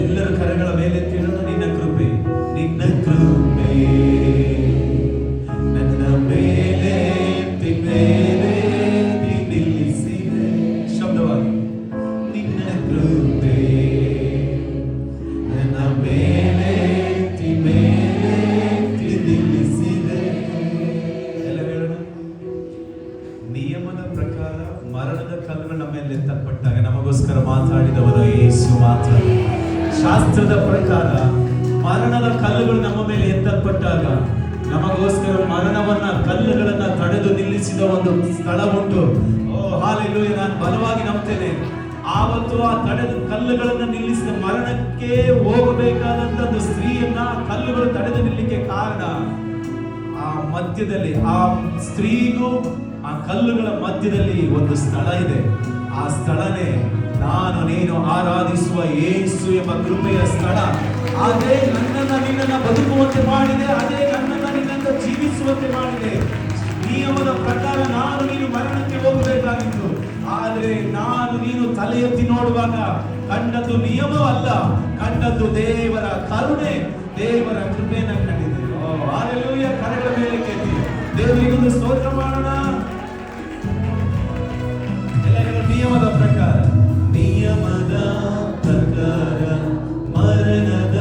ಎಲ್ಲರ ಕರೆಗಳ ಮೇಲೆ ಕೇಳೋಣ. ನಿನ್ನ ಕೃಪೆ, ನಿನ್ನ ಕೃಪೆ ನನ್ನ ಮೇಲೆ ನಿಲ್ಲಿಸಿದೆ. ಶಬ್ದವಾಗಿ ನಿನ್ನ ಕೃಪೆ ನನ್ನ ಮೇಲೆ ನಿಲ್ಲಿಸಿದೆ. ಎಲ್ಲ ಹೇಳೋಣ. ನಿಯಮದ ಪ್ರಕಾರ ಮರಣದ ಕಲ್ಲುಗಳು ನಮ್ಮ ಮೇಲೆ ಎತ್ತಲ್ಪಟ್ಟಾಗ ನಮಗೋಸ್ಕರ ಮಾತಾಡಿದವರು ಯೇಸು ಮಾತ್ರ. ಶಾಸ್ತ್ರದ ಪ್ರಕಾರ ಮರಣದ ಕಲ್ಲುಗಳು ನಮ್ಮ ಮೇಲೆ ಎತ್ತಲ್ಪಟ್ಟಾಗ ನಮಗೋಸ್ಕರ ಮರಣವನ್ನ ಕಲ್ಲುಗಳನ್ನ ತಡೆದು ನಿಲ್ಲಿಸಿದ ಒಂದು ಸ್ಥಳ ಉಂಟು. ಓ ಹಾಲೆಲೂಯಾ, ನಾನು ಬಲವಾಗಿ ನಂಬ್ತೇನೆ. ಆವತ್ತು ಆ ತಡೆದ ಕಲ್ಲುಗಳನ್ನ ನಿಲ್ಲಿಸಿದ ಮರಣಕ್ಕೆ ಹೋಗಬೇಕಾದಂತ ಒಂದು ಸ್ತ್ರೀಯನ್ನ ಕಲ್ಲುಗಳು ತಡೆದು ನಿಲ್ಲಿಕ್ಕೆ ಕಾರಣ ಆ ಮಧ್ಯದಲ್ಲಿ, ಆ ಸ್ತ್ರೀಗೂ ಆ ಕಲ್ಲುಗಳ ಮಧ್ಯದಲ್ಲಿ ಒಂದು ಸ್ಥಳ ಇದೆ. ಆ ಸ್ಥಳನೇ ನಾನು ನೀನು ಆರಾಧಿಸುವ ಯೇಸು ಎಂಬ ಕೃಪೆಯ ಸ್ಥಳ. ಅದೇ ನನ್ನನ್ನ ನಿನ್ನನ್ನ ಬದುಕುವಂತೆ ಮಾಡಿದೆ, ಅದೇ ನನ್ನನ್ನ ನಿನ್ನನ್ನ ಜೀವಿಸುವಂತೆ ಮಾಡಿದೆ. ನಿಯಮದ ಪ್ರಕಾರ ನಾನು ನೀನು ಮರಣಕ್ಕೆ ಹೋಗಬೇಕಾಗಿತ್ತು, ಆದ್ರೆ ನಾನು ನೀನು ತಲೆ ಎತ್ತಿ ನೋಡುವಾಗ ಕಂಡದ್ದು ನಿಯಮವಲ್ಲ, ಕಂಡದ್ದು ದೇವರ ಕರುಣೆ, ದೇವರ ಕೃಪೆಯನ್ನ ಕಂಡಿದೆ. ಹಾಲೆಲೂಯಾ. ಕರೆಗಳ ಮೇಲೆ ಕೆತ್ತಿ ದೇವರಿಗೊಂದು ಸ್ತೋತ್ರ ಮಾಡೋಣ. ನಿಯಮದ ಪ್ರಕಾರ, ನಿಯಮದ ಪ್ರಕಾರ ಮರಣದ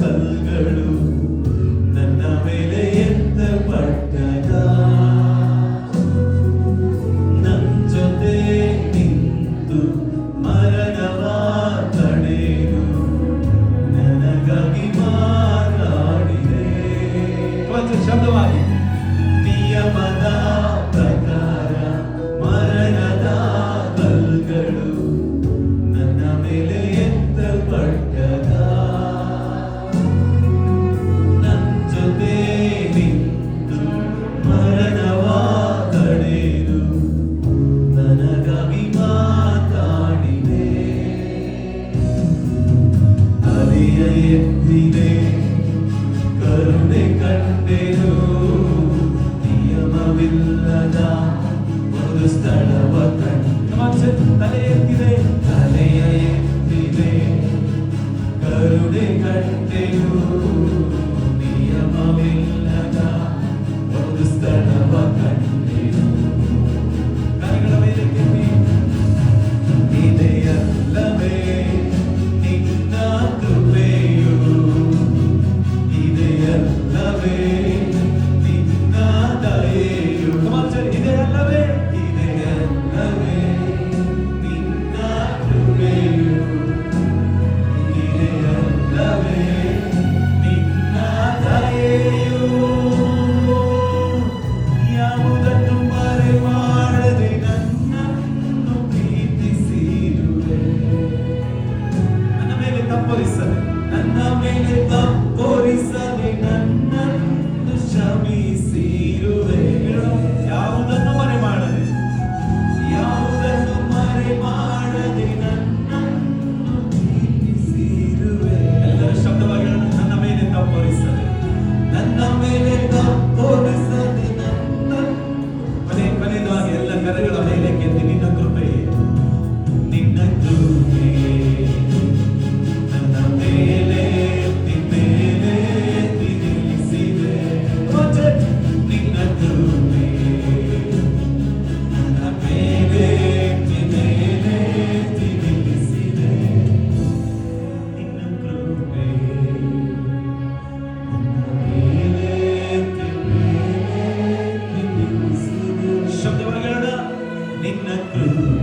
ಕಲ್ಲುಗಳು ನನ್ನ ಮೇಲೆ ಎತ್ತಲ್ಪಟ್ಟಾಗ ನನ್ನ ಜೊತೆ ನಿಂತು ಮರಣವ ತಡೆದು ನನಗಾಗಿ ಮಾತಾಡಿದೆ. ಶಬ್ದವಾಗಿ ನಿಯಮದ ಪ್ರಕಾರ ಮರಣದ ಕಲ್ಲುಗಳು ನನ್ನ ಮೇಲೆ ಎತ್ತಲ್ಪಟ್ಟಾಗ ನನ್ನ ಜೊತೆ ನಿಂತು ಮರಣವ ತಡೆದು ನನಗಾಗಿ ಮಾತಾಡಿದೆ. ತಲೆಯ ಎತ್ತಿದೆ, ಕರುಣೆ ಕಂಡೆನು, ನಿಯಮವಿಲ್ಲದ ಒಂದು ಸ್ಥಳವ ಕಂಡು. ತಲೆ ಎತ್ತಿದೆ, ತಲೆಯ ಎತ್ತಿದೆ, ಕರುಣೆ ಕಂಡೆನು, ನಿಯಮವಿಲ್ಲದ ಒಂದು ಸ್ಥಳವ ಕಂಡೆನು. ಕರೆಗಳ ಮೇಲೆ ಕೆತ್ತಿ ಇದೆಯಲ್ಲವೇ ನಿನ್ನ ಕೃಪೆಯು, ಇದೆಯಲ್ಲವೇ ನಿನ್ನ ದಯೆಯು. ಇದೆಯಲ್ಲವೇ, ಇದೆಯಲ್ಲವೇ ನಿನ್ನ ಕೃಪೆಯು, ಇದೆಯಲ್ಲವೇ ನಿನ್ನ ದಯೆಯು. ಯಾವುದನ್ನು ಮರೆ ಮಾಡದೆ ನನ್ನನ್ನು ಪ್ರೀತಿಸಿರುವೆ. ನನ್ನ ಮೇಲೆ ತಪ್ಪೊರಿಸದೆ, ನನ್ನ ಮೇಲೆ ತಪ್ಪೊರಿಸದೆ ನನ್ನನ್ನು ಕ್ಷಮಿಸಿರುವೆ. ಯಾವುದನ್ನು ಮರೆ ಮಾಡದೆ, ಯಾವುದನ್ನು ಮರೆ ಮಾಡದೆ ನನ್ನನ್ನು ಪ್ರೀತಿಸಿರುವೆ. ಎಲ್ಲರ ಶಬ್ದವಾಗಿ ನನ್ನ ಮೇಲೆ ತಪ್ಪೊರಿಸದೆ, ನನ್ನ ಮೇಲೆ ತಪ್ಪೊರಿಸದೆ ಕೊನೆಯದಾಗಿ ಎಲ್ಲ ಕರೆಗಳ ಮೇಲೆ ಕೆತ್ತಿ ನಿನ್ನ ಕೃಪೆ, ನಿನ್ನ ಕೃಪೆ ನನ್ನ ಮೇಲೆ ನಿಲ್ಲಿಸಿದೆ. ನಿನ್ನ ಕೃಪೆ ನನ್ನ ಮೇಲೆ ನಿಲ್ಲಿಸಿದೆ. ನಿನ್ನ ಕೃಪೆ ನನ್ನ ಮೇಲೆ ನಿಲ್ಲಿಸಿದೆ. ಶಬ್ದವಾಗಿ ಹೇಳೋಣ. ನಿನ್ನ ಕೃಪೆ